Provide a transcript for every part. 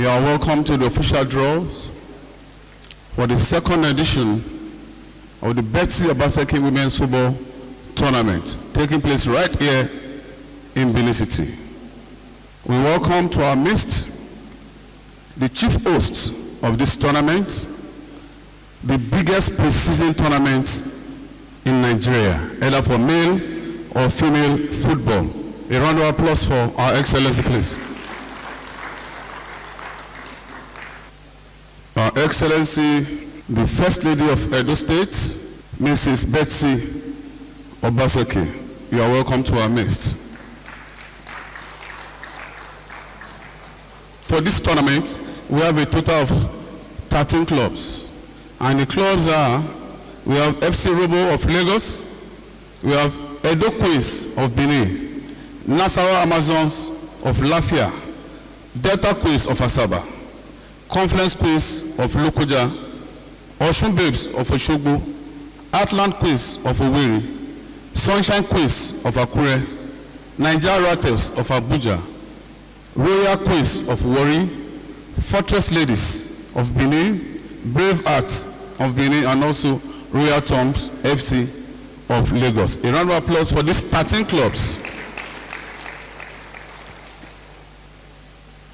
You are welcome to the official draws for the second edition of the Betsy Obaseki Women's Football Tournament, taking place right here in Benin City. We welcome to our midst the chief host of this tournament, the biggest pre-season tournament in Nigeria, either for male or female football. A round of applause for our Excellency, please. Our Excellency, the First Lady of Edo State, Mrs. Betsy Obaseki. You are welcome to our midst. For this tournament, we have a total of 13 clubs. And the clubs are, we have FC Robo of Lagos, we have Edo Queens of Benin, Nasarawa Amazons of Lafia, Delta Queens of Asaba, Conference Queens of Lokoja, Osun Babes of Oshogbo, Atlant Queens of Owerri, Sunshine Queens of Akure, Nigeria Rattles of Abuja, Royal Queens of Warri, Fortress Ladies of Benin, Brave Arts of Benin, and also Royal Toms FC of Lagos. A round of applause for these 13 clubs.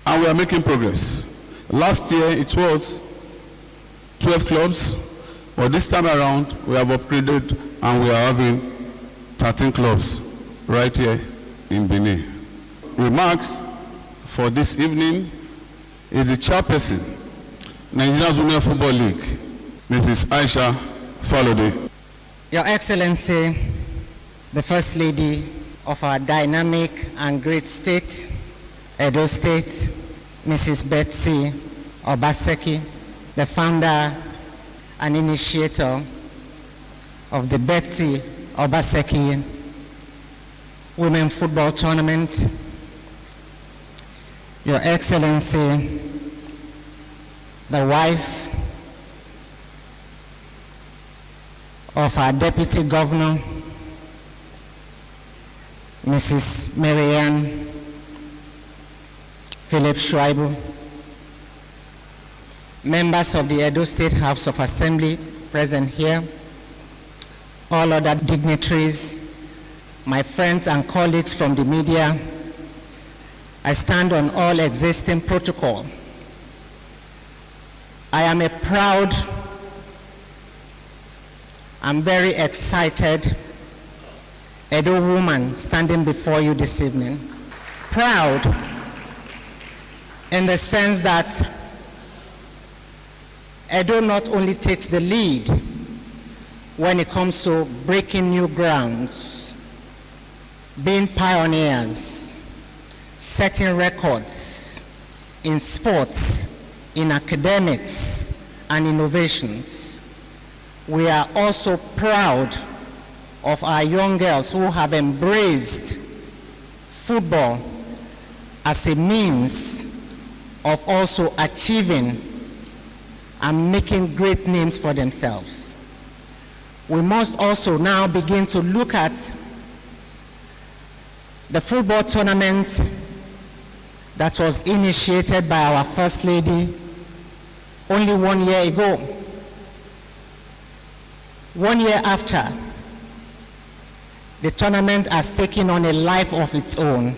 And we are making progress. Last year it was 12 clubs, but this time around we have upgraded and we are having 13 clubs right here in Benin. Remarks for this evening is the chairperson, Nigerian Women Football League, Mrs. Aisha Falode. Your Excellency, the First Lady of our dynamic and great state, Edo State, Mrs. Betsy Obaseki, the founder and initiator of the Betsy Obaseki Women Football Tournament. Your Excellency, the wife of our Deputy Governor, Mrs. Marianne Philip Schreiber, members of the Edo State House of Assembly present here, all other dignitaries, my friends and colleagues from the media, I stand on all existing protocol. I am a proud and very excited Edo woman standing before you this evening. Proud in the sense that Edo not only takes the lead when it comes to breaking new grounds, being pioneers, setting records in sports, in academics, and innovations. We are also proud of our young girls who have embraced football as a means of also achieving and making great names for themselves. We must also now begin to look at the football tournament that was initiated by our First Lady only 1 year ago. 1 year after, the tournament has taken on a life of its own.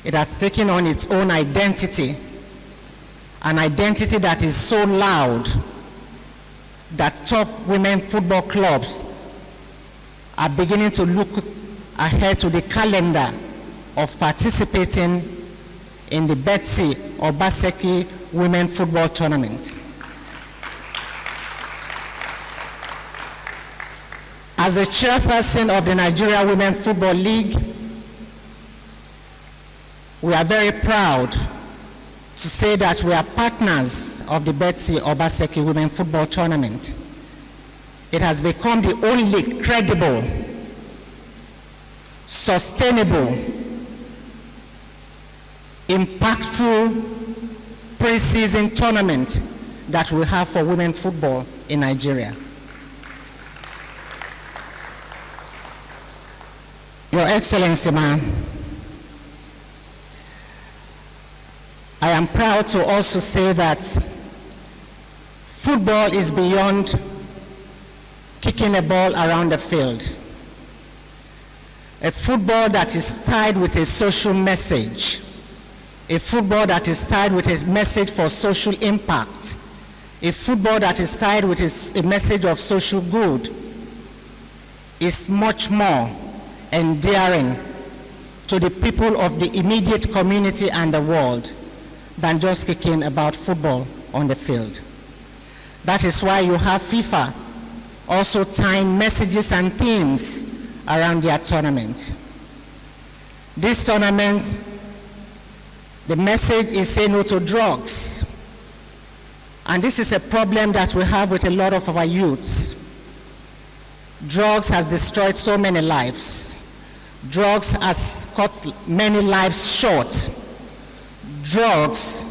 It has taken on its own identity, an identity that is so loud that top women football clubs are beginning to look ahead to the calendar of participating in the Betsy Obaseki Women Football Tournament. As the chairperson of the Nigeria Women Football League, we are very proud to say that we are partners of the Betsy Obaseki Women Football Tournament. It has become the only credible, sustainable, impactful pre-season tournament that we have for women football in Nigeria. Your Excellency, ma'am, I am proud to also say that football is beyond kicking a ball around the field. A football that is tied with a social message, a football that is tied with a message for social impact, a football that is tied with a message of social good is much more endearing to the people of the immediate community and the world than just kicking about football on the field. That is why you have FIFA also tying messages and themes around their tournament. This tournament, the message is say no to drugs. And this is a problem that we have with a lot of our youth. Drugs has destroyed so many lives. Drugs has cut many lives short. Drugs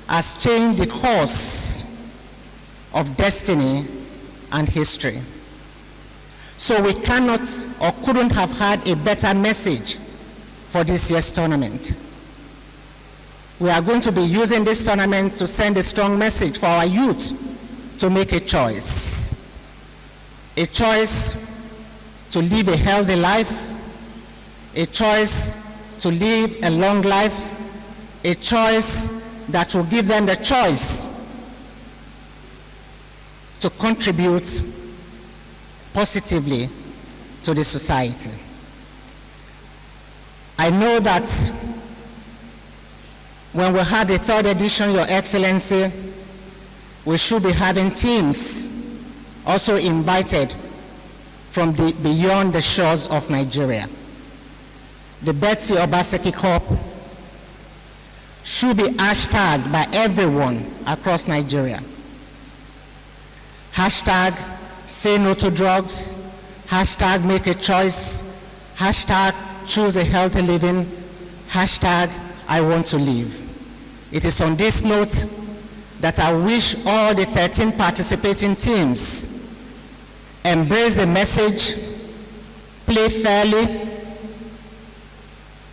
has changed the course of destiny and history. So we cannot or couldn't have had a better message for this year's tournament. We are going to be using this tournament to send a strong message for our youth to make a choice. A choice to live a healthy life, a choice to live a long life, a choice that will give them the choice to contribute positively to the society. I know that when we have the third edition, Your Excellency, we should be having teams also invited from beyond the shores of Nigeria. The Betsy Obaseki Cup should be hashtagged by everyone across Nigeria. Hashtag say no to drugs, hashtag make a choice, hashtag choose a healthy living, hashtag I want to live. It is on this note that I wish all the 13 participating teams embrace the message, play fairly,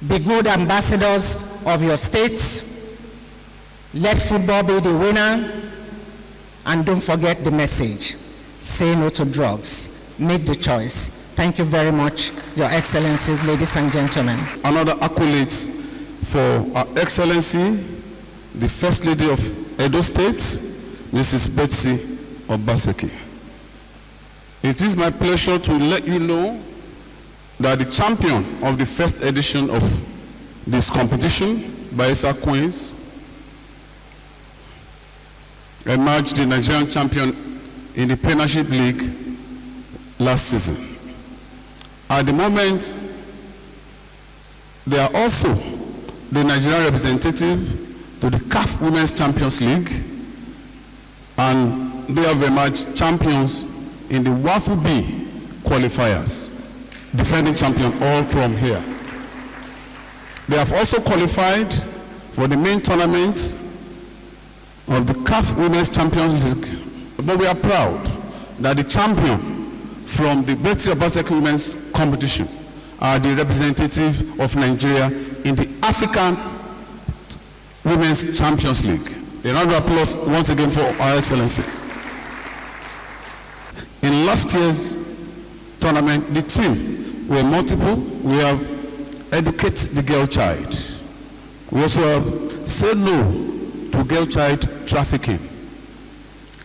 be good ambassadors of your states, let football be the winner, and don't forget the message. Say no to drugs. Make the choice. Thank you very much, Your Excellencies, ladies and gentlemen. Another accolades for Our Excellency, the First Lady of Edo State, Mrs. Betsy Obaseki. It is my pleasure to let you know that the champion of the first edition of this competition, Bayelsa Queens, emerged the Nigerian champion in the Premiership League last season. At the moment, they are also the Nigerian representative to the CAF Women's Champions League, and they have emerged champions in the WAFU B qualifiers, defending champion all from here. They have also qualified for the main tournament of the CAF Women's Champions League. But we are proud that the champion from the Betsy Obaseki Women's Competition are the representative of Nigeria in the African Women's Champions League. A round of applause once again for Our Excellency. In last year's tournament, the team were multiple. We have Educate the Girl Child. We also have Say No to Girl Child Trafficking.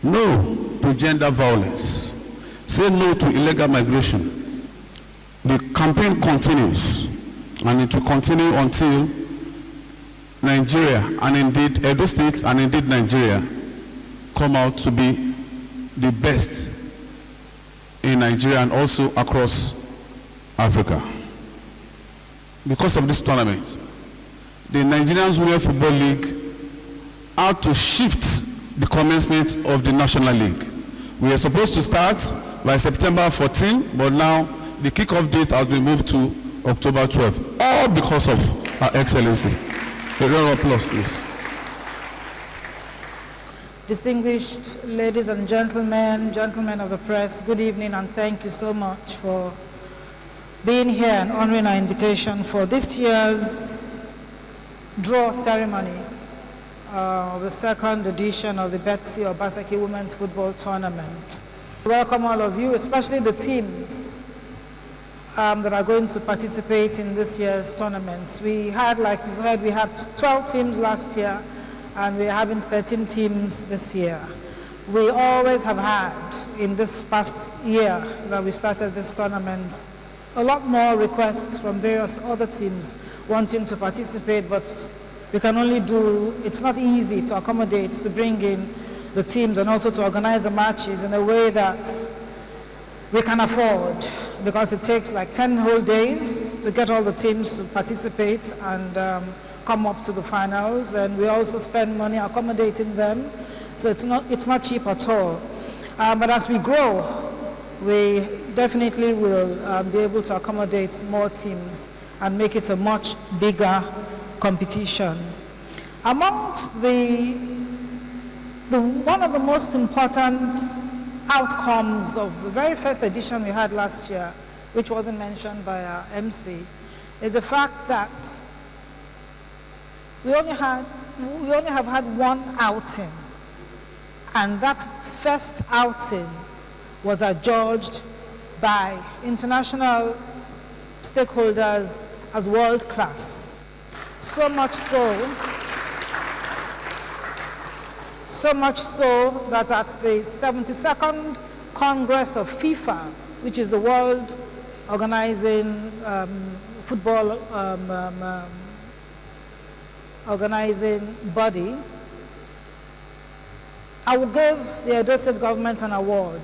No to gender violence. Say no to illegal migration. The campaign continues, and it will continue until Nigeria, and indeed Edo State, and indeed Nigeria, come out to be the best in Nigeria and also across Africa. Because of this tournament, the Nigerian Women Football League had to shift the commencement of the National League. We were supposed to start by September 14, but now the kickoff date has been moved to October 12, all because of Our Excellency. A round of applause, please. Distinguished ladies and gentlemen, gentlemen of the press, good evening, and thank you so much for being here and honoring our invitation for this year's draw ceremony the second edition of the Betsy Obaseki Women's Football Tournament. Welcome all of you, especially the teams that are going to participate in this year's tournament. We had, like you've heard, we had 12 teams last year, and we're having 13 teams this year. We always have had, in this past year that we started this tournament, a lot more requests from various other teams wanting to participate, but we can only do, it's not easy to accommodate, to bring in the teams and also to organize the matches in a way that we can afford, because it takes like 10 whole days to get all the teams to participate and come up to the finals. And we also spend money accommodating them, so it's not cheap at all. But as we grow, we definitely will be able to accommodate more teams and make it a much bigger competition. Amongst one of the most important outcomes of the very first edition we had last year, which wasn't mentioned by our MC, is the fact that we only have had one outing, and that first outing was adjudged by international stakeholders as world class. So much so that at the 72nd Congress of FIFA, which is the world organizing football organizing body, I will give the Edo State government an award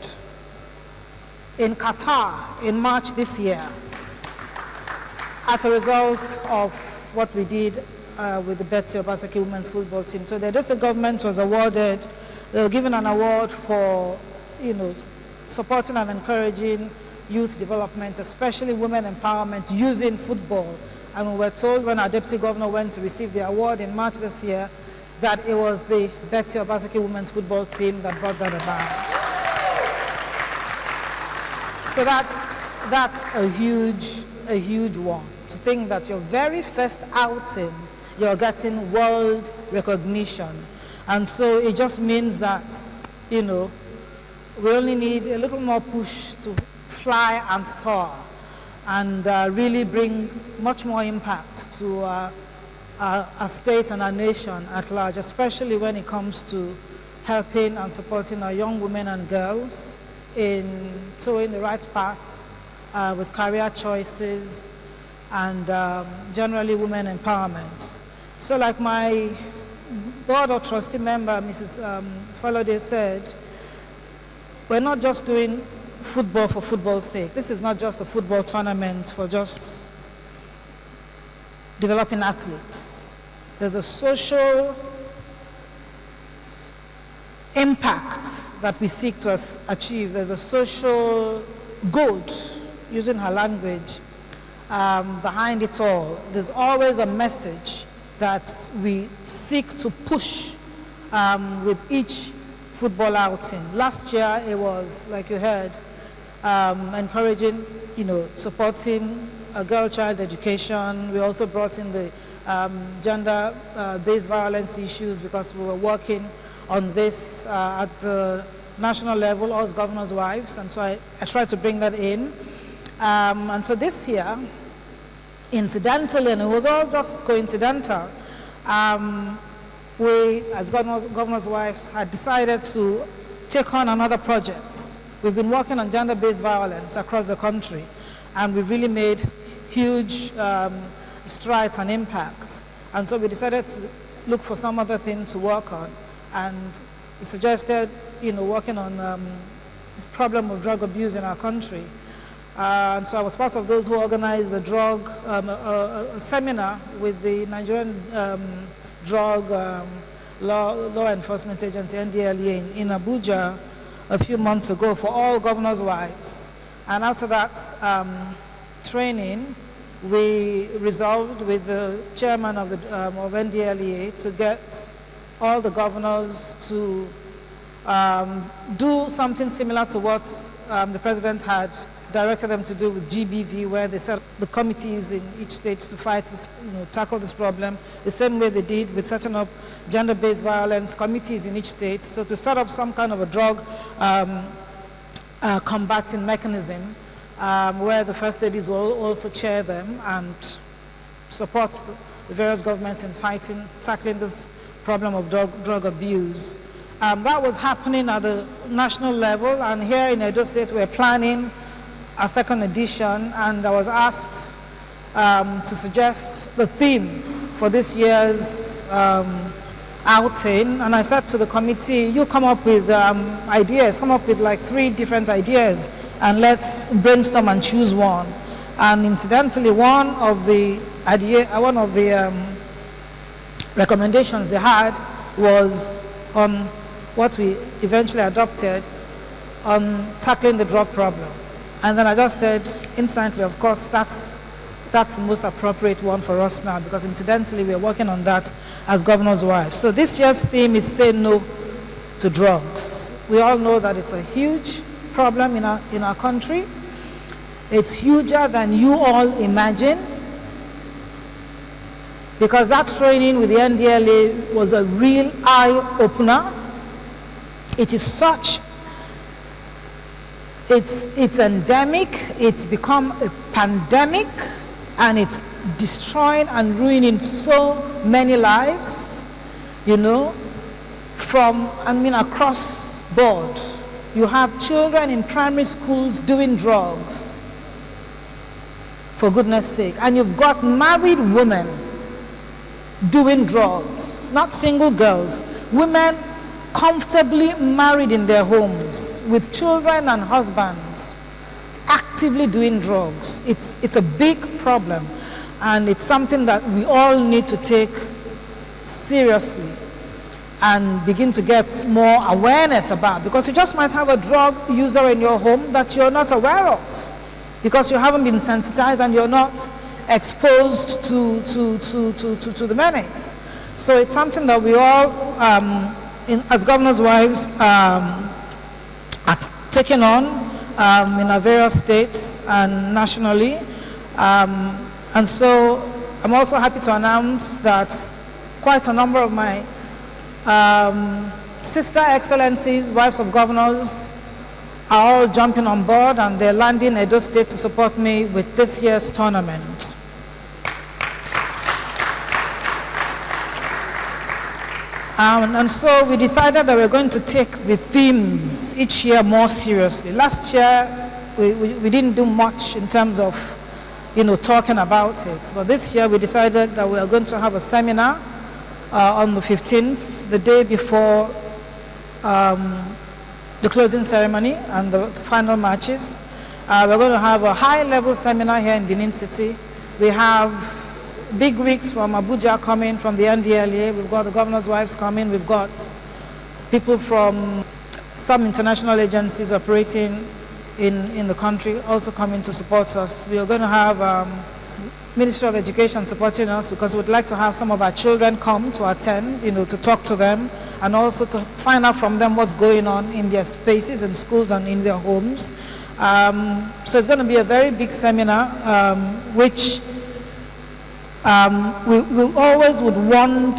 in Qatar in March this year as a result of what we did with the Betsy Obaseki women's football team. So the Edo State government was awarded, they were given an award for, supporting and encouraging youth development, especially women empowerment using football. And we were told when our deputy governor went to receive the award in March this year that it was the Betsy Obaseki women's football team that brought that about. So that's a huge one. To think that your very first outing, you're getting world recognition. And so it just means that, we only need a little more push to fly and soar and really bring much more impact to our state and our nation at large, especially when it comes to helping and supporting our young women and girls in towing the right path with career choices and generally women empowerment. So like my board or trustee member, Mrs. Falode, said, we're not just doing football for football's sake. This is not just a football tournament for just developing athletes. There's a social impact that we seek to achieve. There's a social good, using her language, behind it all. There's always a message that we seek to push with each football outing. Last year it was, like you heard, encouraging, supporting girl-child education. We also brought in the gender-based violence issues because we were working on this at the national level, us governors' wives, and so I tried to bring that in. And so this year, incidentally, and it was all just coincidental, we, as governors' wives, had decided to take on another project. We've been working on gender-based violence across the country, and we've really made huge strides and impact. And so we decided to look for some other thing to work on, and we suggested, working on the problem of drug abuse in our country. And so I was part of those who organized a drug a seminar with the Nigerian Drug Law Enforcement Agency, NDLEA, in Abuja a few months ago for all governors' wives. And after that training, we resolved with the chairman of NDLEA to get all the governors to do something similar to what the president had directed them to do with GBV, where they set the committees in each state to fight this, tackle this problem, the same way they did with setting up gender-based violence committees in each state. So to set up some kind of a drug combating mechanism, where the first ladies will also chair them and support the various governments in tackling this problem of drug abuse. That was happening at the national level, and here in Edo State we're planning a second edition, and I was asked to suggest the theme for this year's outing, and I said to the committee, you come up with ideas, come up with like 3 different ideas, and let's brainstorm and choose one. And incidentally, one of the recommendations they had was on what we eventually adopted on tackling the drug problem. And then I just said instantly, of course, that's the most appropriate one for us now, because incidentally we're working on that as governor's wives. So this year's theme is Say No to Drugs. We all know that it's a huge problem in our country. It's huger than you all imagine, because that training with the NDLA was a real eye-opener. It is such, it's endemic, it's become a pandemic, and it's destroying and ruining so many lives, across board. You have children in primary schools doing drugs, for goodness sake, and you've got married women doing drugs, not single girls, women comfortably married in their homes with children and husbands actively doing drugs. It's a big problem, and it's something that we all need to take seriously and begin to get more awareness about, because you just might have a drug user in your home that you're not aware of, because you haven't been sensitized and you're not exposed to the menace. So it's something that we all, as governor's wives, are taking on in our various states and nationally. And so I'm also happy to announce that quite a number of my sister excellencies, wives of governors, are all jumping on board, and they're landing Edo State to support me with this year's tournament. And so we decided that we're going to take the themes each year more seriously. Last year, we didn't do much in terms of, talking about it. But this year, we decided that we are going to have a seminar on the 15th, the day before the closing ceremony and the final matches. We're going to have a high-level seminar here in Benin City. We have big wigs from Abuja coming, from the NDLA. We've got the governor's wives coming. We've got people from some international agencies operating in the country also coming to support us. We are going to have Ministry of Education supporting us, because we'd like to have some of our children come to attend, to talk to them, and also to find out from them what's going on in their spaces, in schools and in their homes. So it's going to be a very big seminar, which we always would want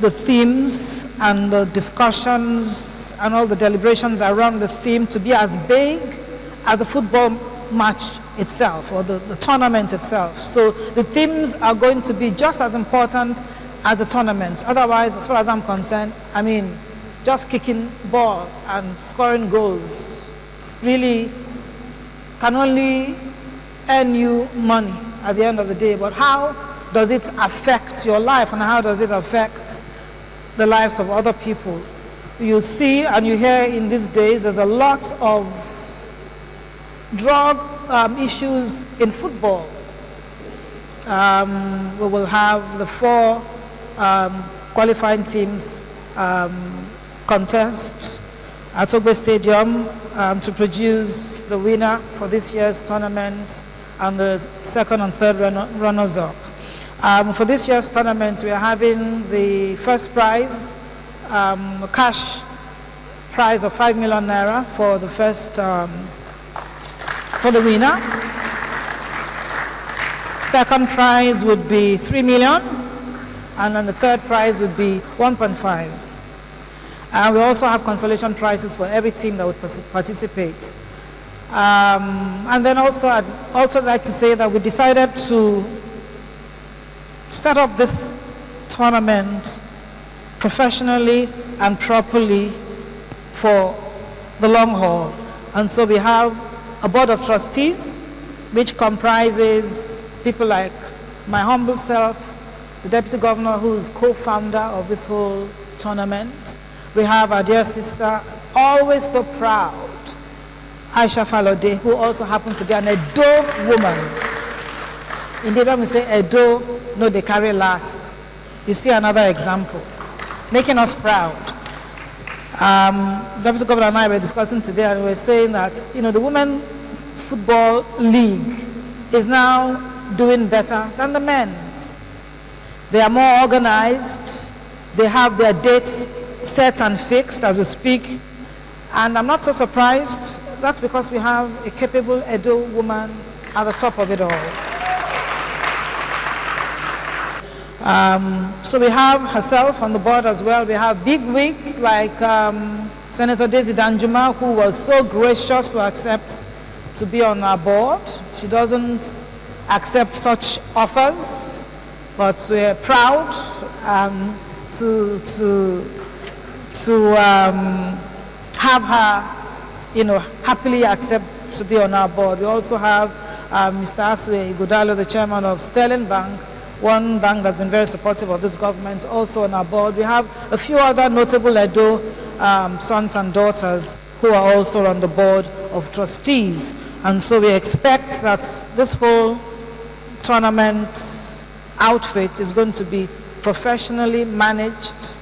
the themes and the discussions and all the deliberations around the theme to be as big as the football match itself, or the tournament itself. So the themes are going to be just as important as the tournament. Otherwise, as far as I'm concerned, just kicking ball and scoring goals really can only earn you money at the end of the day. But how does it affect your life, and how does it affect the lives of other people? You see and you hear in these days there's a lot of drug issues in football. We will have the 4 qualifying teams contest at Ogbe Stadium to produce the winner for this year's tournament and the second and third runners-up. For this year's tournament, we are having the first prize, a cash prize of 5 million naira for the first for the winner. Second prize would be 3 million, and then the third prize would be 1.5. And we also have consolation prizes for every team that would participate. And then also, I'd also like to say that we decided to set up this tournament professionally and properly for the long haul. And so we have a board of trustees, which comprises people like my humble self, the deputy governor, who's co-founder of this whole tournament. We have our dear sister, always so proud, Aisha Falode, who also happens to be an Edo woman. Indeed, when we say Edo, no, they carry last. You see another example, making us proud. Deputy Governor and I were discussing today, and we were saying that, the Women Football League is now doing better than the men's. They are more organized. They have their dates set and fixed as we speak. And I'm not so surprised. That's because we have a capable Edo woman at the top of it all. So we have herself on the board as well. We have big wigs like Senator Daisy Danjuma, who was so gracious to accept to be on our board. She doesn't accept such offers, but we're proud to have her, happily accept to be on our board. We also have Mr. Aswe Igodalo, the chairman of Sterling Bank, one bank that's been very supportive of this government, also on our board. We have a few other notable Edo sons and daughters who are also on the board of trustees. And so we expect that this whole tournament outfit is going to be professionally managed,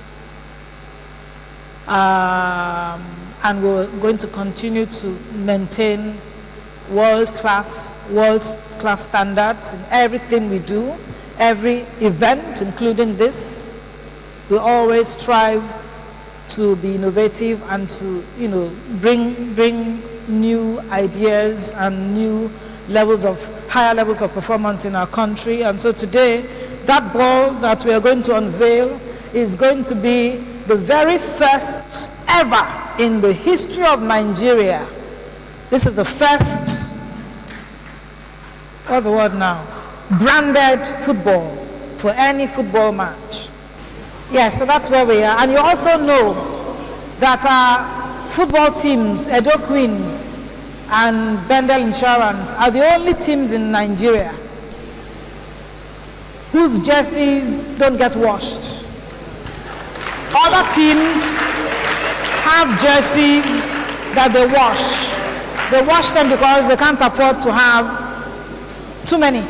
and we're going to continue to maintain world-class standards in everything we do. Every event, including this, we always strive to be innovative and to, bring new ideas and new higher levels of performance in our country. And so today, that ball that we are going to unveil is going to be the very first ever in the history of Nigeria. This is the first, what's the word now? Branded football for any football match. Yes, so that's where we are. And you also know that our football teams, Edo Queens and Bendel Insurance, are the only teams in Nigeria whose jerseys don't get washed. Other teams have jerseys that they wash. They wash them because they can't afford to have too many.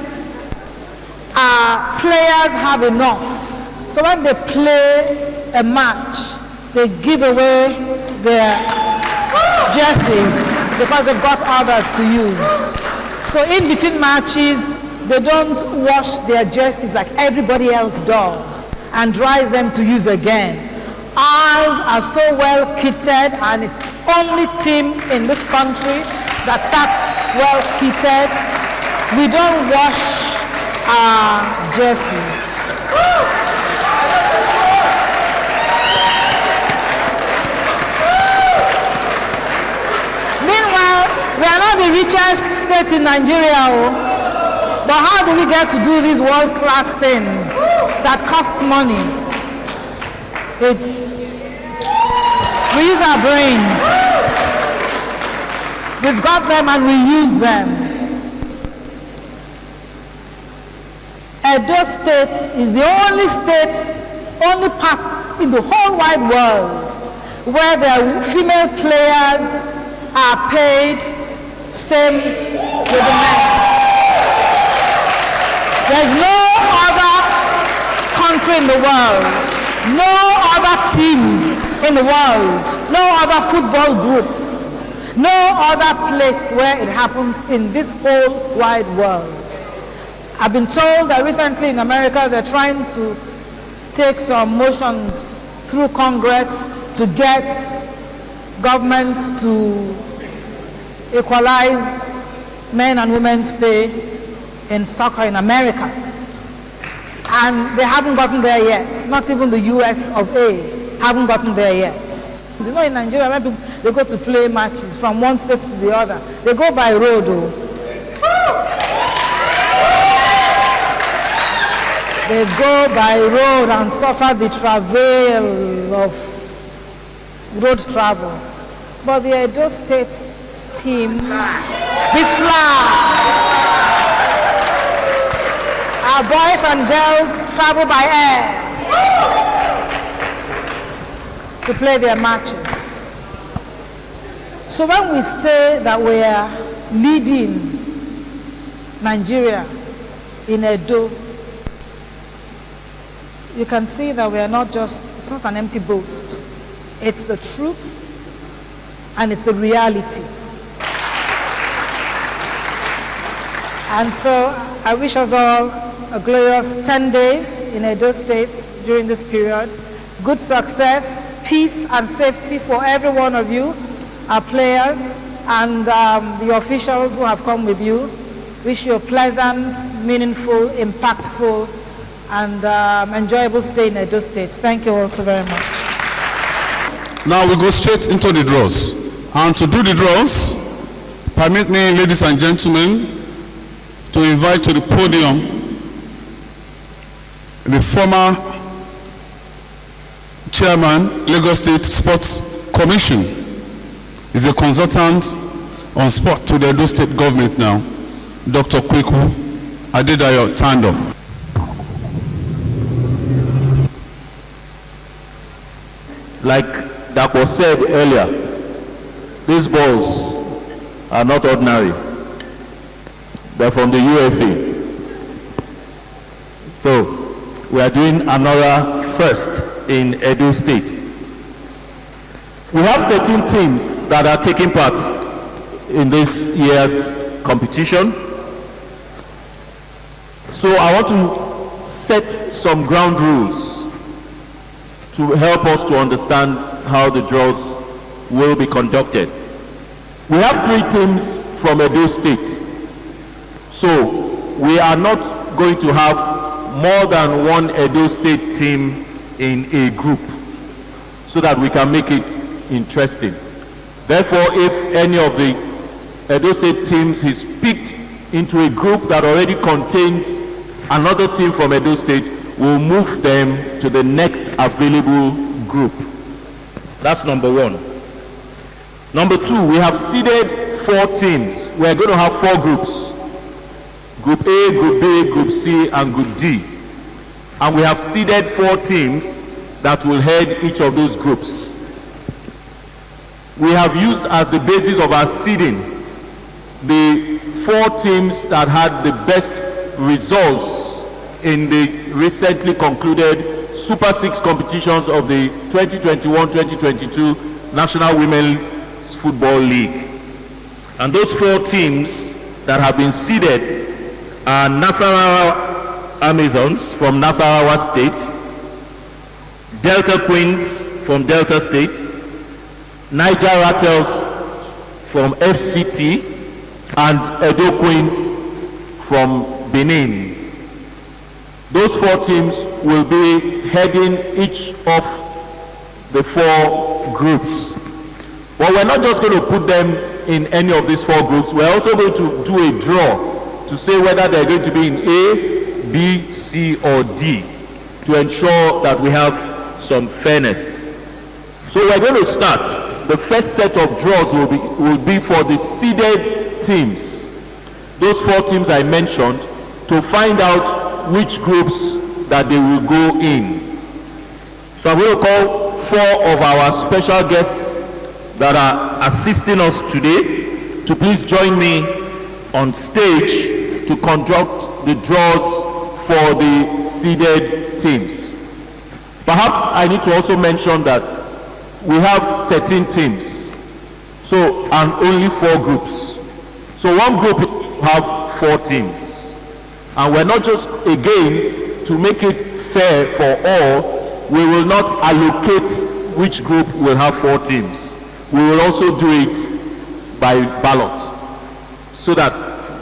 Our players have enough. So when they play a match, they give away their jerseys because they've got others to use. So in between matches, they don't wash their jerseys like everybody else does and dries them to use again. Ours are so well kitted, and it's only team in this country that's well kitted. We don't wash our jerseys. Meanwhile, we are not the richest state in Nigeria, but how do we get to do these world-class things that cost money? We use our brains. We've got them and we use them. Edo State is the only part in the whole wide world where the female players are paid same with the men. There's no other country in the world, no other team in the world, no other football group, no other place where it happens in this whole wide world. I've been told that recently in America they're trying to take some motions through Congress to get governments to equalize men and women's pay in soccer in America. And they haven't gotten there yet. Not even the US of A haven't gotten there yet. You know, in Nigeria, when people, they go to play matches from one state to the other, they go by road. They go by road and suffer the travail of road travel. But the Edo State teams, we fly. Our boys and girls travel by air to play their matches. So when we say that we are leading Nigeria in Edo, you can see that we are not just, it's not an empty boast. It's the truth and it's the reality. And so I wish us all a glorious 10 days in Edo State during this period. Good success, peace and safety for every one of you, our players and the officials who have come with you. Wish you a pleasant, meaningful, impactful and enjoyable stay in Edo State. Thank you all so very much. Now we go straight into the draws. And to do the draws, permit me, ladies and gentlemen, to invite to the podium the former chairman, Lagos State Sports Commission. He's a consultant on sport to the Edo State government now, Dr. Kweku Adedayo Tando. Like that was said earlier, these balls are not ordinary. They're from the USA. So we are doing another first in Edo State. We have 13 teams that are taking part in this year's competition. So I want to set some ground rules to help us to understand how the draws will be conducted. We have 3 teams from Edo State. So we are not going to have more than one Edo State team in a group so that we can make it interesting. Therefore, if any of the Edo State teams is picked into a group that already contains another team from Edo State, we'll move them to the next available group. That's number 1. Number 2, we have seeded 4 teams. We're going to have 4 groups. Group A, Group B, Group C, and Group D. And we have seeded 4 teams that will head each of those groups. We have used as the basis of our seeding the 4 teams that had the best results in the recently concluded Super 6 competitions of the 2021-2022 National Women's Football League. And those 4 teams that have been seeded are Nasarawa Amazons from Nasarawa State, Delta Queens from Delta State, Niger Rattles from FCT, and Edo Queens from Benin. Those 4 teams will be heading each of the 4 groups. But we're not just going to put them in any of these 4 groups. We're also going to do a draw to say whether they're going to be in A, B, C, or D to ensure that we have some fairness. So we're going to start. The first set of draws will be for the seeded teams. Those 4 teams I mentioned, to find out which groups that they will go in. So I'm going to call 4 of our special guests that are assisting us today to please join me on stage to conduct the draws for the seeded teams. Perhaps I need to also mention that we have 13 teams, so and only 4 groups. So one group will have 4 teams. And we're not just, again, to make it fair for all, we will not allocate which group will have 4 teams. We will also do it by ballot, so that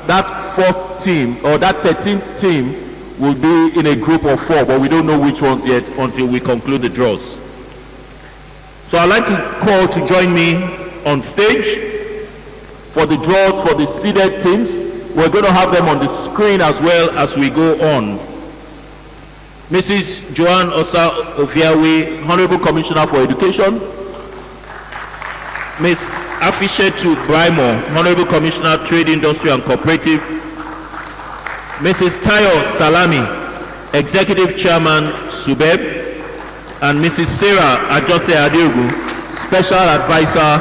that fourth team or that 13th team will be in a group of 4, but we don't know which ones yet until we conclude the draws. So I'd like to call to join me on stage for the draws for the seeded teams. We're going to have them on the screen as well as we go on. Mrs. Joanne Osa Ofiawe, Honorable Commissioner for Education. Ms. Afishetu Braimo, Honorable Commissioner, Trade, Industry and Cooperative. Mrs. Tayo Salami, Executive Chairman, SUBEB. And Mrs. Sarah Ajose Adeogu, Special Advisor,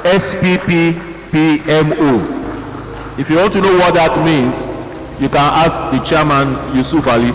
SPP PMO. If you want to know what that means, you can ask the Chairman, Yusuf Ali.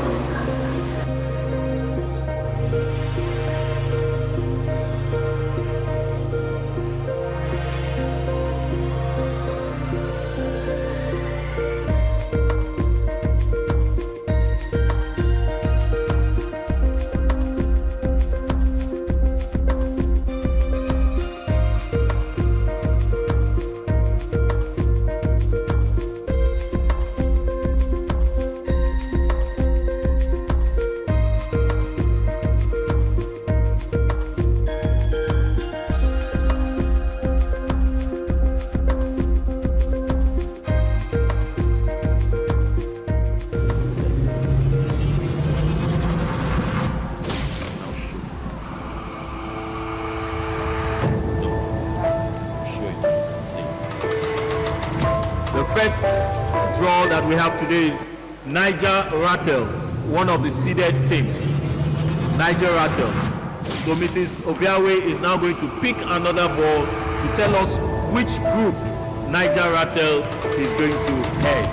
We have today is Niger Rattles, one of the seeded teams. Niger Rattles. So Mrs. Ofiawe is now going to pick another ball to tell us which group Niger Rattle is going to head.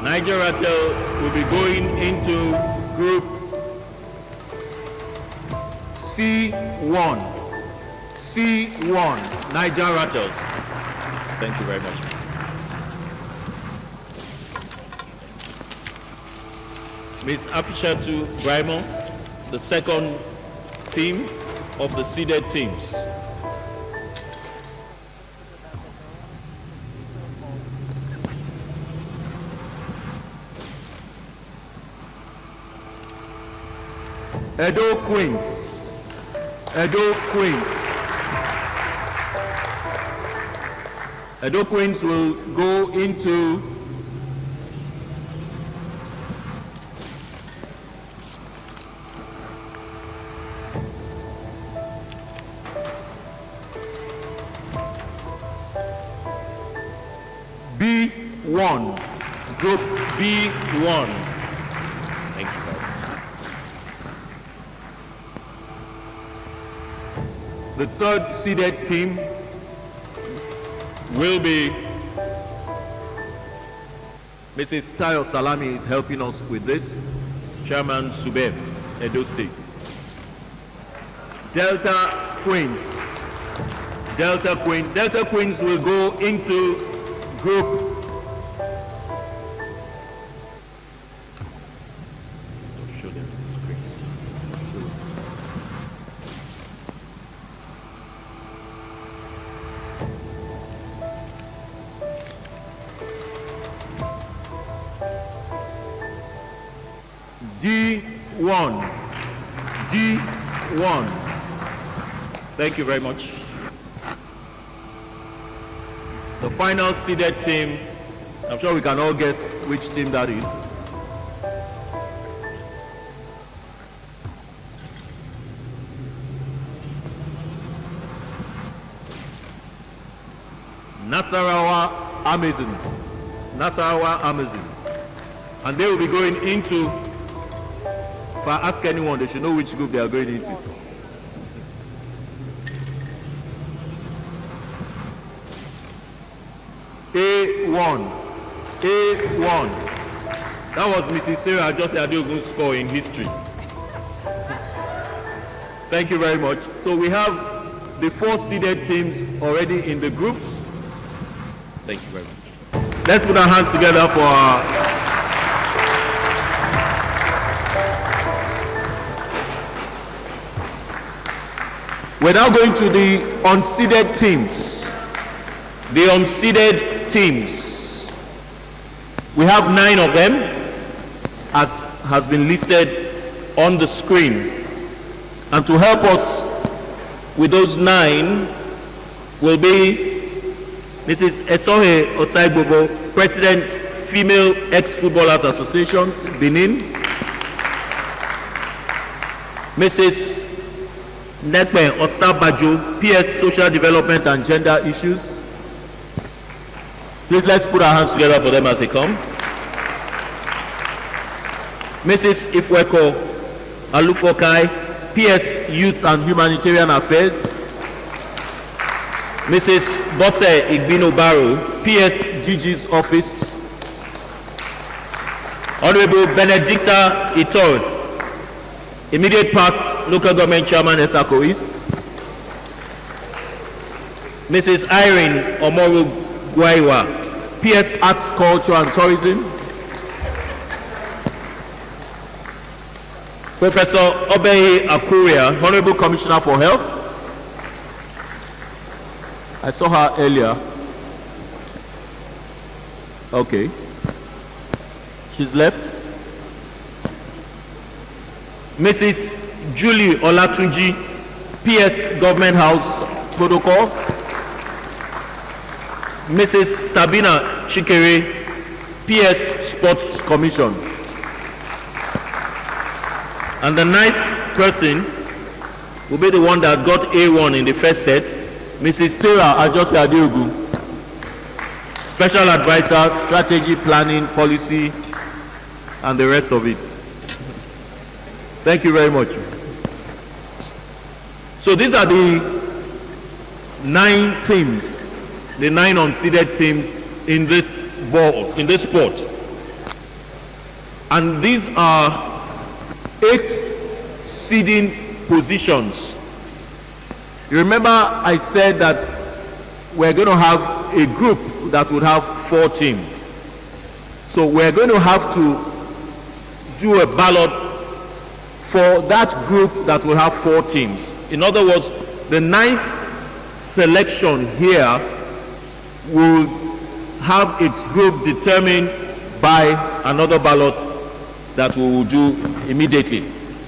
Niger Rattle will be going into group C1. C1, Niger Rattles. Thank you very much. Ms. Afishatu Braimo, the second team of the seeded teams. Edo Queens. Edo Queens. Edo Queens will go into B1. Group B1. Thank you very much. The third seeded team will be Mrs. Tayo Salami is helping us with this. Chairman Subeb, Edo State. Delta Queens. Delta Queens. Delta Queens will go into group D1. D1. Thank you very much. The final seeded team, I'm sure we can all guess which team that is. Nasarawa Amazons. Nasarawa Amazons. And they will be going into, if I ask anyone, they should know which group they are going into. A1. A1. That was Mrs. Sarah Ajose Adeogun's score in history. Thank you very much. So we have the 4 seeded teams already in the groups. Thank you very much. Let's put our hands together for our We're now going to the unseeded teams. The unseeded teams. We have 9 of them, as has been listed on the screen. And to help us with those 9 will be Mrs. Esohe Osaibovo, President, Female Ex-Footballers Association, Benin. Mrs. Nekpe Osabajo, PS Social Development and Gender Issues. Please let's put our hands together for them as they come. Mrs. Ifweko Alufokai, PS Youth and Humanitarian Affairs. Mrs. Bose Igbino Baro, PS GG's Office. Honorable Benedicta Itor, immediate past local government chairman Esako East. Mrs. Irene Omoru Gwaiwa, PS Arts, Culture and Tourism. Professor Obei Akuria, Honorable Commissioner for Health. I saw her earlier. Okay. She's left. Mrs. Julie Olatunji, PS Government House Protocol. Mrs. Sabina Chikere, PS Sports Commission. And the 9th person will be the one that got A1 in the first set, Mrs. Sarah Ajose Adeogu, Special Advisor, Strategy, Planning, Policy, and the rest of it. Thank you very much. So these are the 9 teams, the 9 unseeded teams in this ball, in this sport. And these are 8 seeding positions. You remember I said that we're going to have a group that would have 4 teams. So we're going to have to do a ballot for that group that will have 4 teams. In other words, the 9th selection here will have its group determined by another ballot that we will do immediately.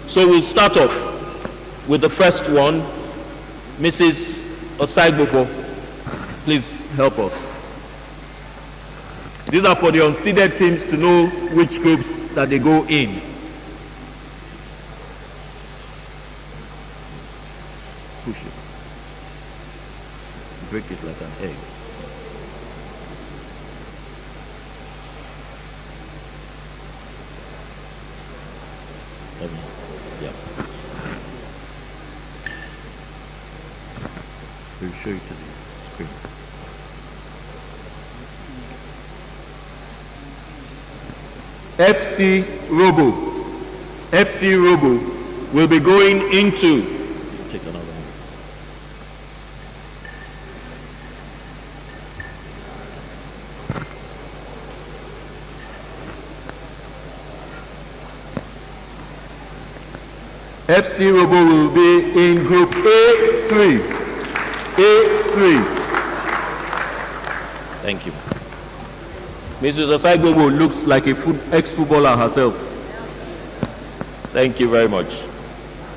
So we'll start off with the first one. Mrs. Osaigbofo, please help us. These are for the unseeded teams to know which groups that they go in. Push it. Break it like an egg. Yeah. We'll show you to the screen. FC Robo will be going into. Take another one. FC Robo will be in group A3. A3. Thank you. Mrs. Osaigbogbo looks like a ex-footballer herself. Thank you very much.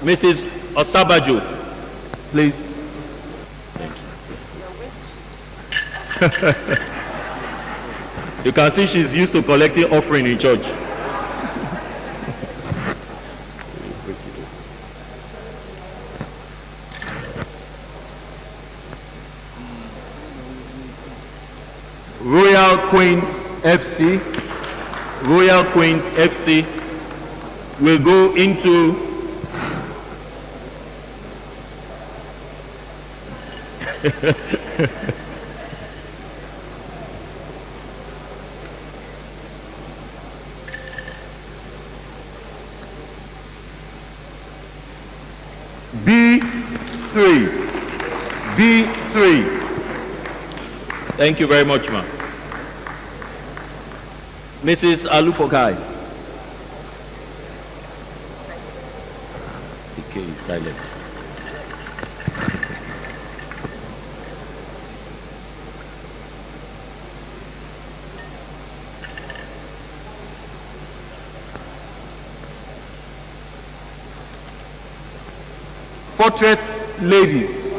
Mrs. Osabajo, please. Thank you. You can see she's used to collecting offering in church. Royal Queens FC will go into B3. Thank you very much, ma'am. Mrs. Alufokai. The K is silent. Fortress Ladies.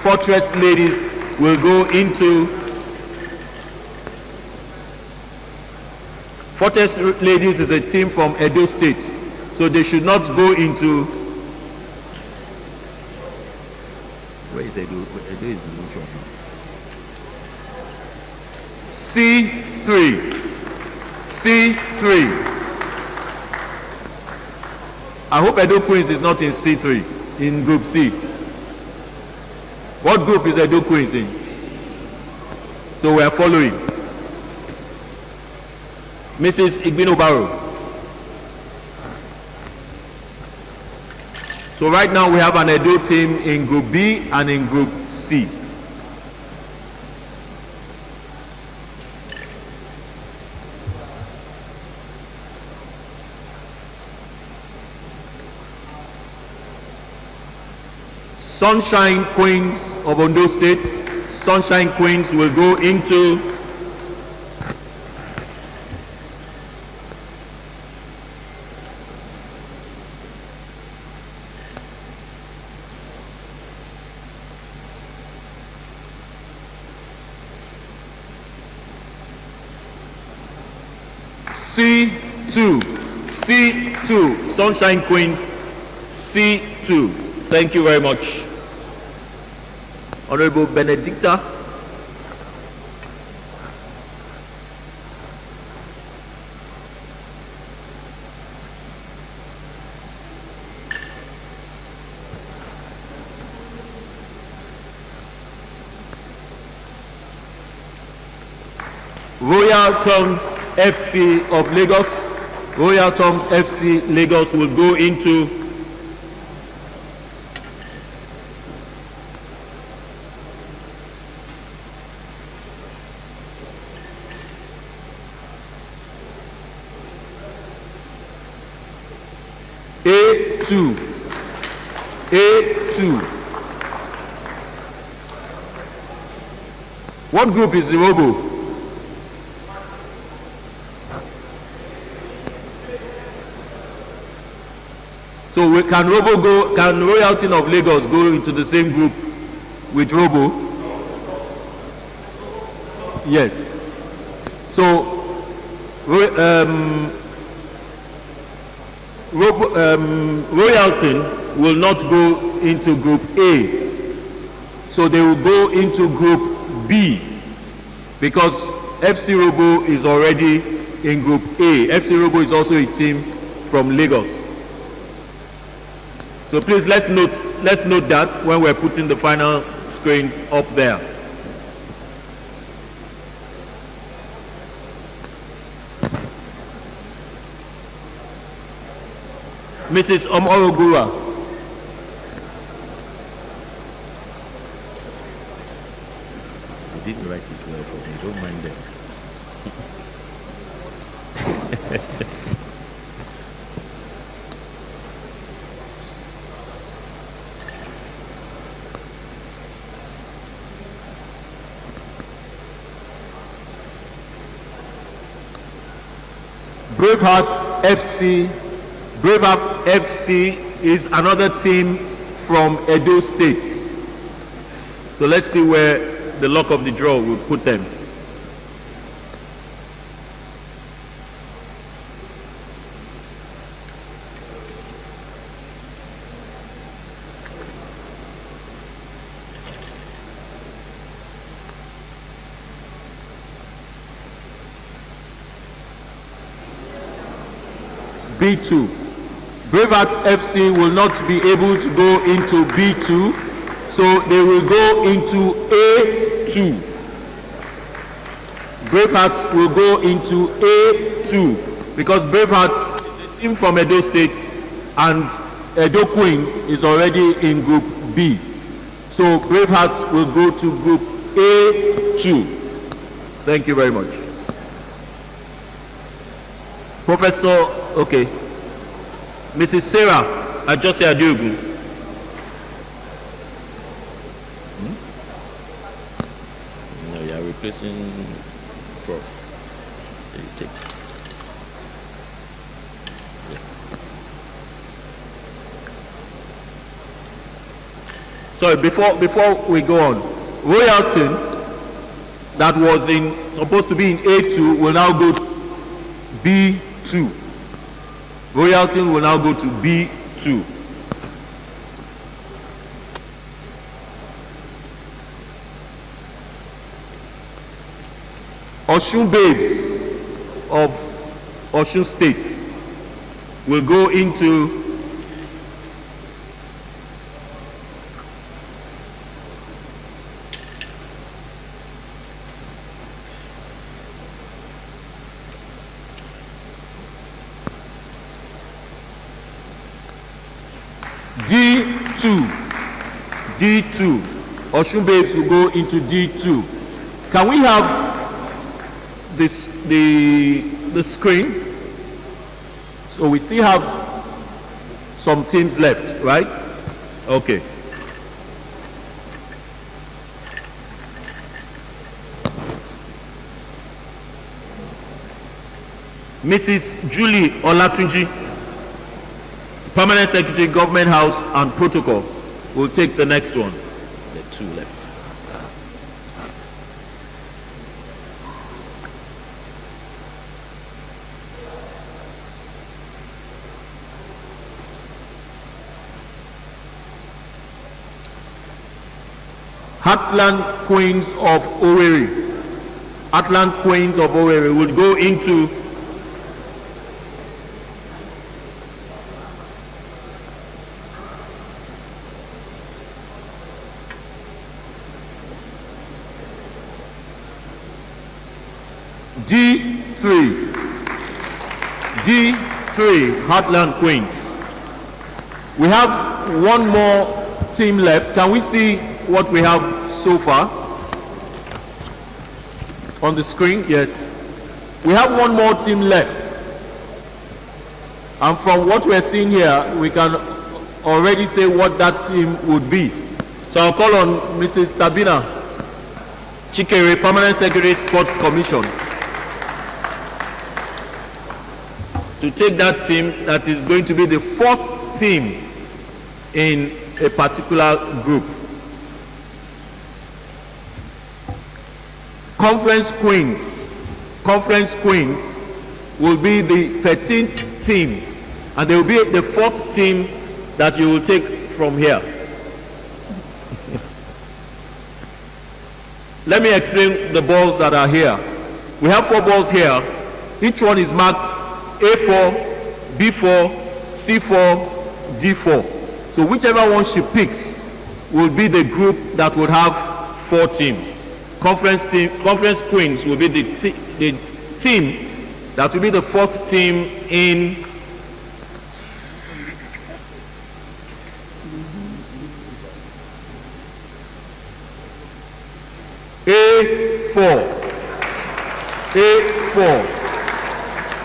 Fortress Ladies will go into Fortress Ladies is a team from Edo State, so they should not go into. Where is Edo? Edo is which one? C3. C3. I hope Edo Queens is not in C3, in Group C. What group is Edo Queens in? So we are following. Mrs. Igbinobaro. So right now we have an Edo team in Group B and in Group C. Sunshine Queens of Ondo State. Sunshine Queens will go into C2. C2. Sunshine Queens C2. Thank you very much. Honorable Benedicta. Royal Tongues FC of Lagos. Royal Tongues FC Lagos will go into A2. A2. What group is the Robo? So can Royalty of Lagos go into the same group with Robo? Yes. So Royalty will not go into Group A. So they will go into Group B because FC Robo is already in Group A. FC Robo is also a team from Lagos. So please let's note that when we're putting the final screens up there. Mrs. Omorogura. I didn't write it well for me, don't mind them. Braveheart FC. Braveheart FC is another team from Edo State. So let's see where the luck of the draw will put them. B2. Braveheart FC will not be able to go into B2, so they will go into A2. Braveheart will go into A2 because Braveheart is a team from Edo State and Edo Queens is already in Group B. So Braveheart will go to Group A2. Thank you very much. Professor, okay. Mrs. Sarah Ajose Adiogun. No, you are replacing Prof. You take. Yeah. sorry, before we go on, Royalton, that was supposed to be in A2, will now go to B2. Royalton will now go to B2. Osun Babes of Osun State will go into D2. Osun Babes will go into D2. Can we have the screen? So we still have some teams left, right? Okay. Mrs. Julie Olatunji, Permanent Secretary, Government House and Protocol, will take the next one. The two left. Heartland Queens of Owerri. Heartland Queens of Owerri will go into D3. D3, Heartland Queens. We have one more team left. Can we see what we have so far on the screen? Yes, we have one more team left, and from what we're seeing here we can already say what that team would be. So I'll call on Mrs. Sabina Chikere, Permanent Secretary, Sports Commission, to take that team that is going to be the fourth team in a particular group. Conference Queens will be the 13th team, and they will be the fourth team that you will take from here. Let me explain the balls that are here. We have 4 balls here. Each one is marked A4, B4, C4, D4. So whichever one she picks will be the group that would have 4 teams. Conference Queens will be the team that will be the fourth team in A4.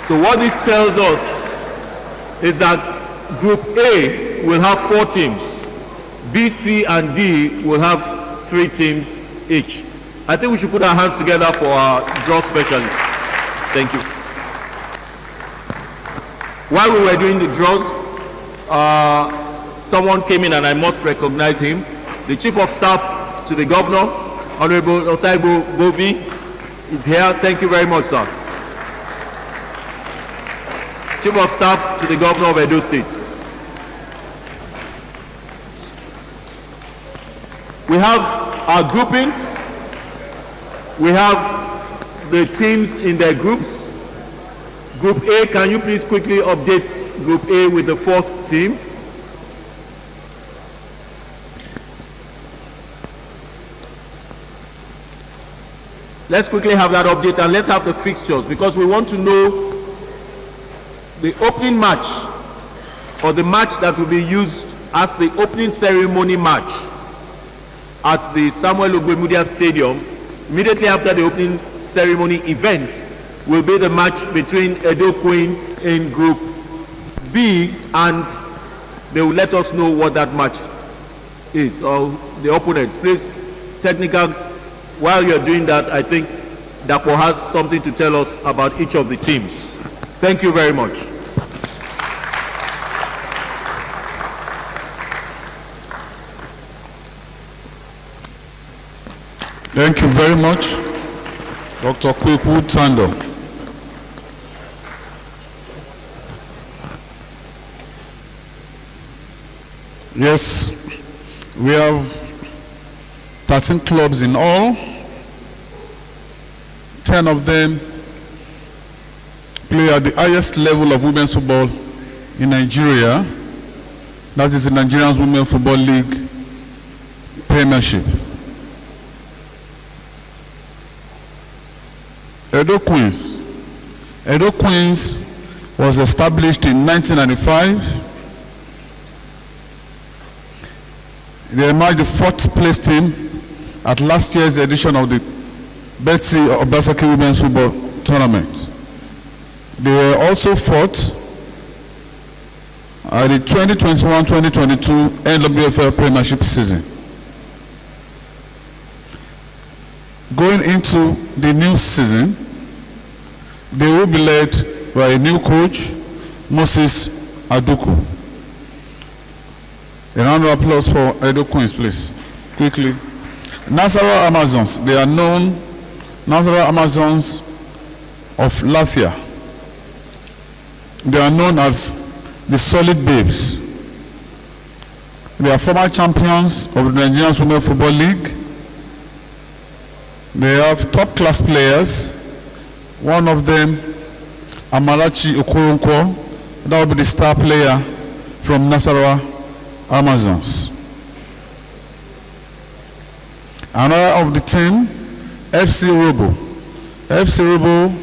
So what this tells us is that Group A will have 4 teams. B, C, and D will have 3 teams each. I think we should put our hands together for our draw specialist. Thank you. While we were doing the draws, someone came in and I must recognize him. The Chief of Staff to the Governor, Honorable Osaibo Bovi, is here. Thank you very much, sir. Chief of Staff to the Governor of Edo State. We have our groupings. We have the teams in their groups. Group A, can you please quickly update Group A with the 4th team? Let's quickly have that update, and let's have the fixtures, because we want to know the opening match, or the match that will be used as the opening ceremony match at the Samuel Ogbemudia Stadium. Immediately after the opening ceremony events will be the match between Edo Queens in Group B, and they will let us know what that match is, or the opponents. Please, technical, while you're doing that, I think Dapo has something to tell us about each of the teams. Thank you very much. Thank you very much, Dr. Kweku Tando. Yes, we have 13 clubs in all. 10 of them play at the highest level of women's football in Nigeria. That is the Nigerian Women's Football League Premiership. Edo Queens. Edo Queens was established in 1995. They emerged the 4th place team at last year's edition of the Betsy Obaseki Women's Football Tournament. They were also 4th at the 2021-2022 NWFL Premiership season. Going into the new season, they will be led by a new coach, Moses Aduku. A round of applause for Edo Queens, please. Quickly. Nasarawa Amazons. They are known Nasarawa Amazons of Lafia. They are known as the Solid Babes. They are former champions of the Nigerian Women's Football League. They have top-class players. One of them, Amalachi Okoronkwo, that will be the star player from Nasarawa Amazons. Another of the team, FC Robo. FC Robo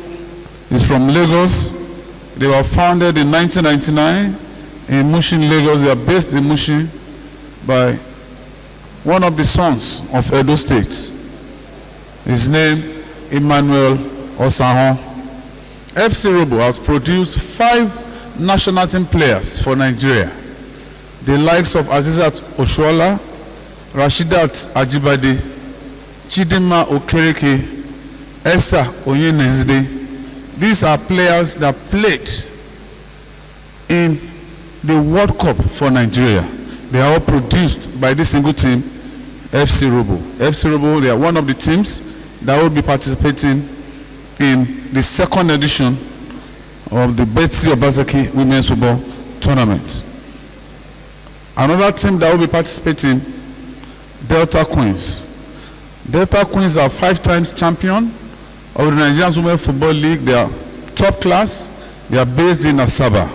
is from Lagos. They were founded in 1999 in Mushin, Lagos. They are based in Mushin by one of the sons of Edo State. His name, Emmanuel Osanho. FC Robo has produced 5 national team players for Nigeria. The likes of Azizat Oshoala, Rashidat Ajibade, Chidinma Okereke, Esa Onyenezide. These are players that played in the World Cup for Nigeria. They are all produced by this single team, FC Robo. FC Robo, they are one of the teams that will be participating in the 2nd edition of the Betsy Obaseki Women's Football Tournament. Another team that will be participating, Delta Queens. Delta Queens are 5 times champion of the Nigerian Women's Football League. They are top class. They are based in Asaba.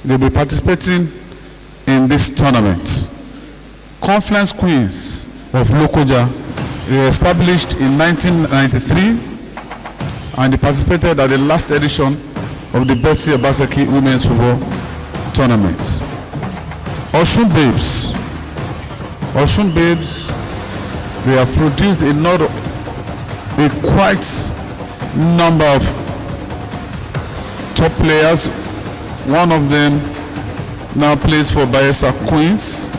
They will be participating in this tournament. Confluence Queens of Lokoja, they were established in 1993 and they participated at the last edition of the Betsy Obaseki Women's Football Tournament. Oshun Babes. Oshun Babes, they have produced a quite number of top players. One of them now plays for Bayelsa Queens.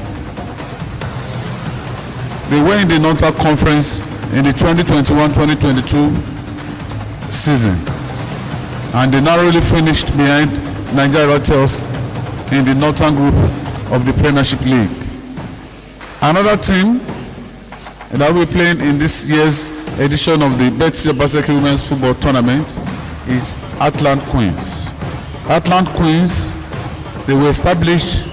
They were in the Northern Conference in the 2021-2022 season, and they narrowly finished behind Nigeria Hotels in the Northern Group of the Premiership League. Another team that will be playing in this year's edition of the Betsy Obaseki Women's Football Tournament is Atlant Queens. Atlant Queens, they were established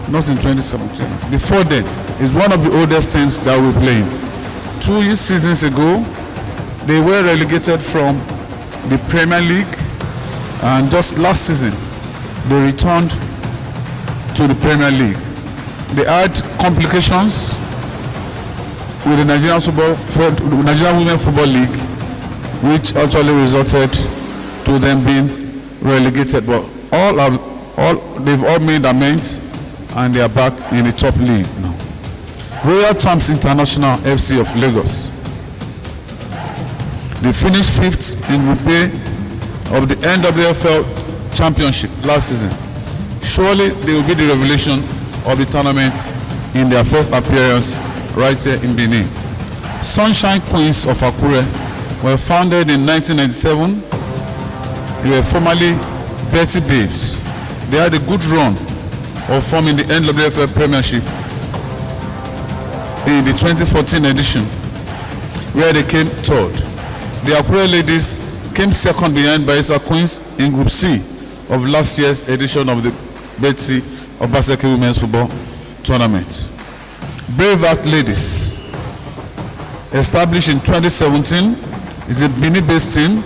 not in 2017. Before then, is one of the oldest teams that we're playing. 2 seasons ago, they were relegated from the Premier League, and just last season, they returned to the Premier League. They had complications with the Nigerian Women's Football League, which actually resulted to them being relegated. But they've all made amends, and they are back in the top league now. Royal Trumps International FC of Lagos. They finished 5th in Group A of the NWFL Championship last season. Surely they will be the revelation of the tournament in their first appearance right here in Benin. Sunshine Queens of Akure were founded in 1997. They were formerly Betsy Babes. They had a good run of forming the NWFL Premiership in the 2014 edition, where they came third. The Akure ladies came second behind Bayelsa Queens in Group C of last year's edition of the Betsy Obaseki Women's Football Tournament. Brave Heart Ladies, established in 2017, is a Benin-based team,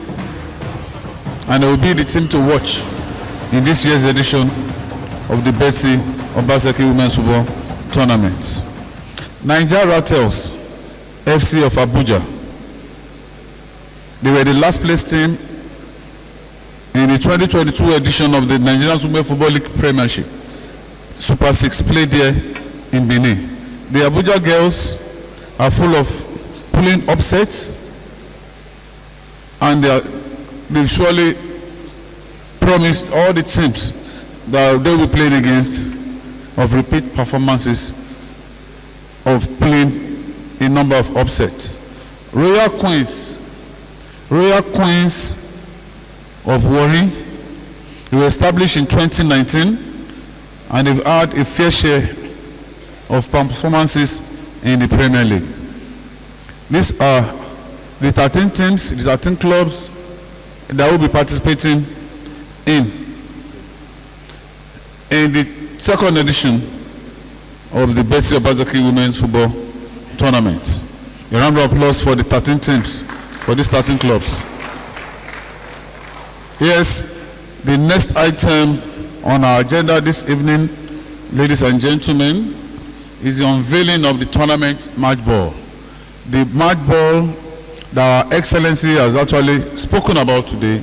and it will be the team to watch in this year's edition of the Betsy Obaseki Women's Football Tournament. Nigeria Rattles FC of Abuja, they were the last place team in the 2022 edition of the Nigerian Women Football League Premiership. Super 6 played there in Benin. The Abuja girls are full of pulling upsets, and they've surely promised all the teams that they will play against of repeat performances of playing a number of upsets. Royal Queens of Warri, they were established in 2019, and they've had a fair share of performances in the Premier League. These are the 13 teams, the 13 clubs that will be participating in the second edition of the Betsy Obaseki Women's Football Tournament. A round of applause for the 13 teams, for these 13 clubs. Yes, the next item on our agenda this evening, ladies and gentlemen, is the unveiling of the tournament match ball. The match ball that Our Excellency has actually spoken about today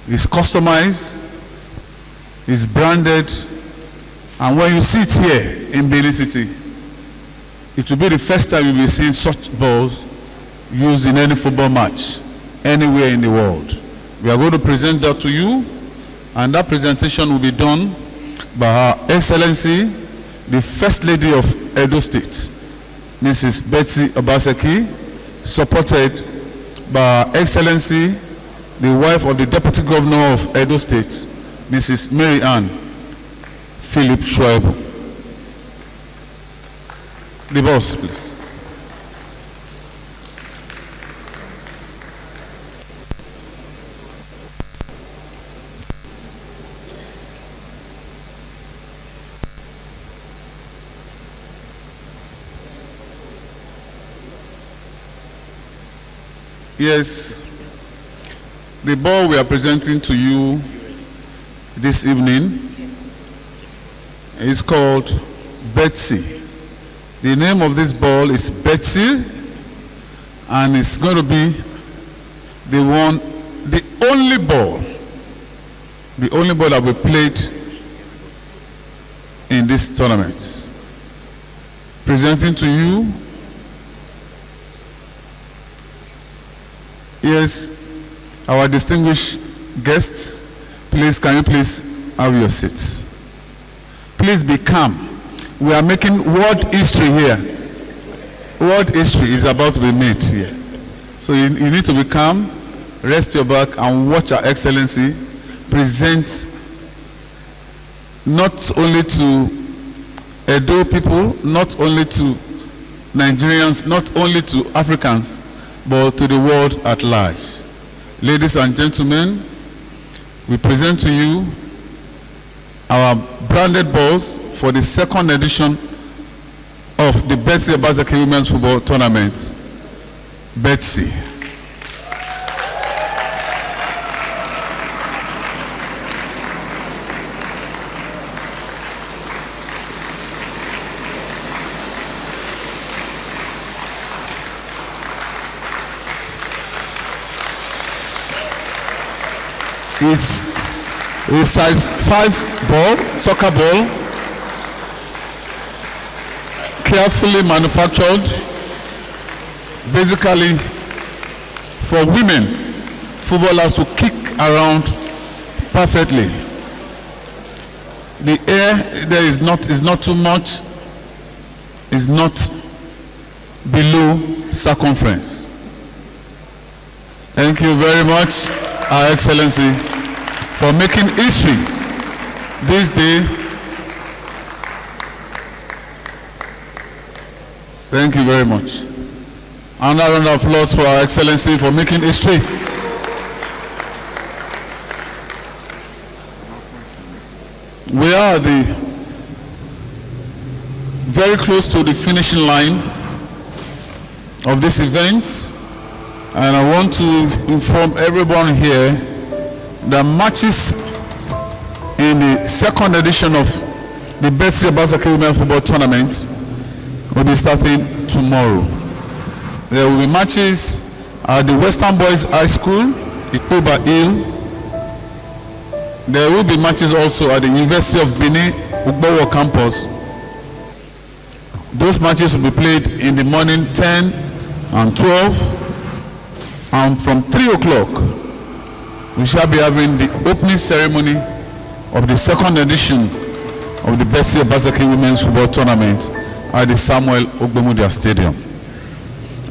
is customized, is branded, and when you see it here in Benin City, it will be the first time you will see such balls used in any football match anywhere in the world. We are going to present that to you, and that presentation will be done by Her Excellency, the First Lady of Edo State, Mrs. Betsy Obaseki, supported by Her Excellency, the wife of the Deputy Governor of Edo State, Mrs. Mary Ann Philip Schwab. The boss, please. Yes, the ball we are presenting to you this evening is called Betsy. The name of this ball is Betsy, and it's going to be the only ball that we played in this tournament. Presenting to you, yes, our distinguished guests, please, can you please have your seats? Please be calm. We are making world history here. World history is about to be made here. So you need to be calm, rest your back, and watch Her Excellency present not only to Edo people, not only to Nigerians, not only to Africans, but to the world at large. Ladies and gentlemen, we present to you our branded balls for the second edition of the Betsy Obaseki Women's Football Tournament. Betsy. It's a size 5 ball, soccer ball, carefully manufactured, basically for women footballers to kick around perfectly. The air there is not too much, is not below circumference. Thank you very much, Her Excellency, for making history this day Thank you very much. Another round of applause for Our Excellency for making history. We are very close to the finishing line of this event, and I want to inform everyone here that matches in the second edition of the Betsy Obaseki Women Football Tournament will be starting tomorrow. There will be matches at the Western Boys High School, Ikoba Hill. There will be matches also at the University of Benin, Ugbowo campus. Those matches will be played in the morning 10 and 12, and from 3 o'clock we shall be having the opening ceremony of the second edition of the Betsy Obaseki Women's Football Tournament at the Samuel Ogbemudia Stadium.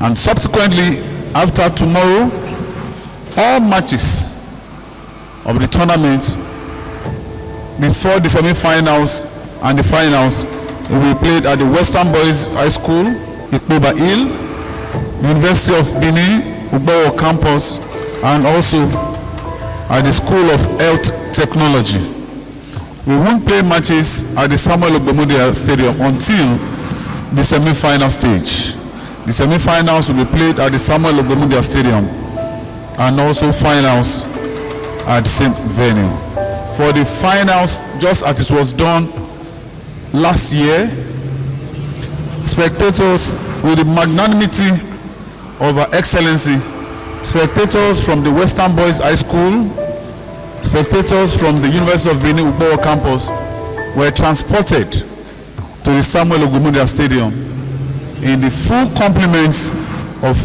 And subsequently, after tomorrow, all matches of the tournament before the semi-finals and the finals will be played at the Western Boys High School, Ikoba Hill, University of Benin, Ugbowo campus, and also at the School of Health Technology. We won't play matches at the Samuel Ogbemudia Stadium until the semi-final stage. The semi-finals will be played at the Samuel Ogbemudia Stadium, and also finals at the same venue. For the finals, just as it was done last year, spectators, with the magnanimity of Her Excellency, spectators from the Western Boys High School, spectators from the University of Benin Ugbowo campus were transported to the Samuel Ogbemudia Stadium in the full complements of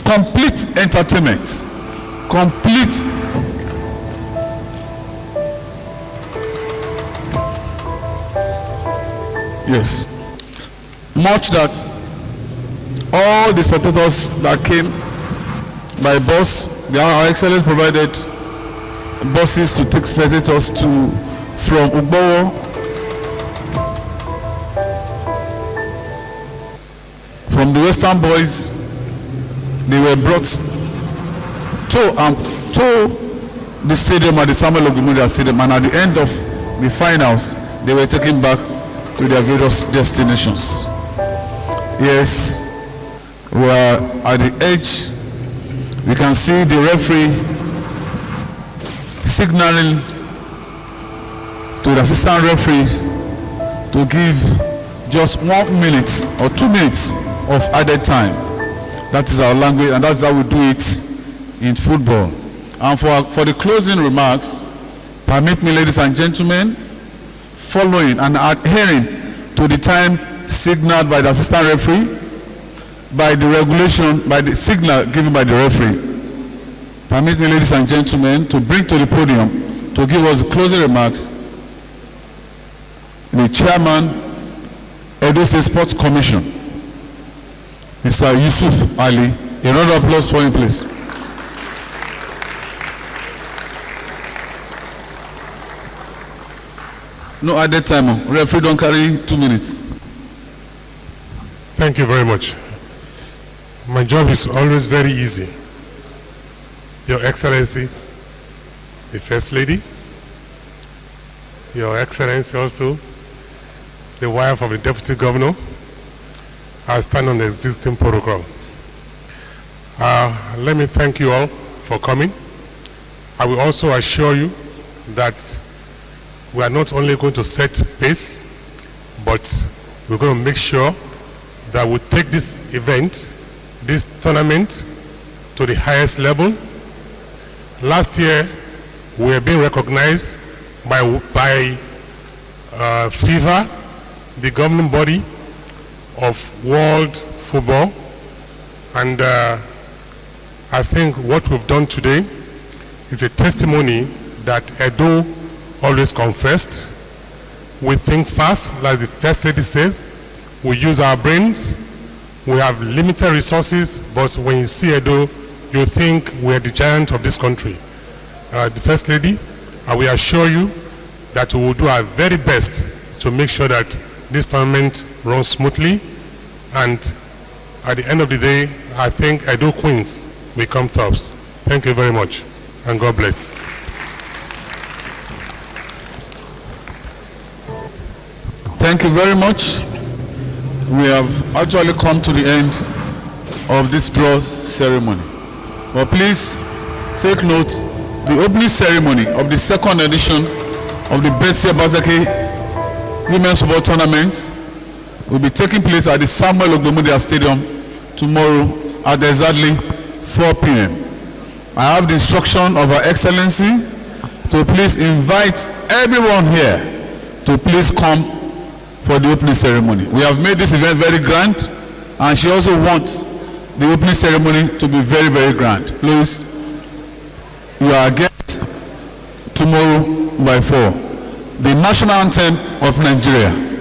complete entertainment, complete yes, much that all the spectators that came by bus, Our Excellency provided buses to take spectators from Ugbowo, from the Western Boys. They were brought to the stadium at the Samuel Ogbemudia Stadium, and at the end of the finals, they were taken back to their various destinations. Yes, we are at the edge. We can see the referee signaling to the assistant referees to give just 1 minute or 2 minutes of added time. That is our language, and that's how we do it in football. And for the closing remarks, permit me, ladies and gentlemen, following and adhering to the time signaled by the assistant referee, by the regulation, by the signal given by the referee. Permit me, ladies and gentlemen, to bring to the podium to give us closing remarks the chairman, Edo State Sports Commission, Mr. Yusuf Ali. A round of applause for him, please. No added time. Referee don't carry 2 minutes. Thank you very much. My job is always very easy. Your Excellency, the First Lady, Your Excellency also, the wife of the Deputy Governor, I stand on the existing protocol. Let me thank you all for coming. I will also assure you that we are not only going to set pace, but we're going to make sure that we take this event, this tournament, to the highest level. Last year, we were being recognized by FIFA, the governing body of world football, and I think what we've done today is a testimony that Edo always confessed. We think fast, like the First Lady says. We use our brains. We have limited resources, but when you see Edo, you think we're the giant of this country. The First Lady, I will assure you that we will do our very best to make sure that this tournament runs smoothly, and at the end of the day, I think Edo Queens will come tops. Thank you very much, and God bless. Thank you very much. We have actually come to the end of this draw ceremony. But please take note, the opening ceremony of the second edition of the Betsy Obaseki Women's Football Tournament will be taking place at the Samuel Ogbomudia Stadium tomorrow at exactly 4 p.m. I have the instruction of Her Excellency to please invite everyone here to please come for the opening ceremony. We have made this event very grand, and she also wants the opening ceremony to be very, very grand. Please, you are guests tomorrow by 4. The national anthem of Nigeria.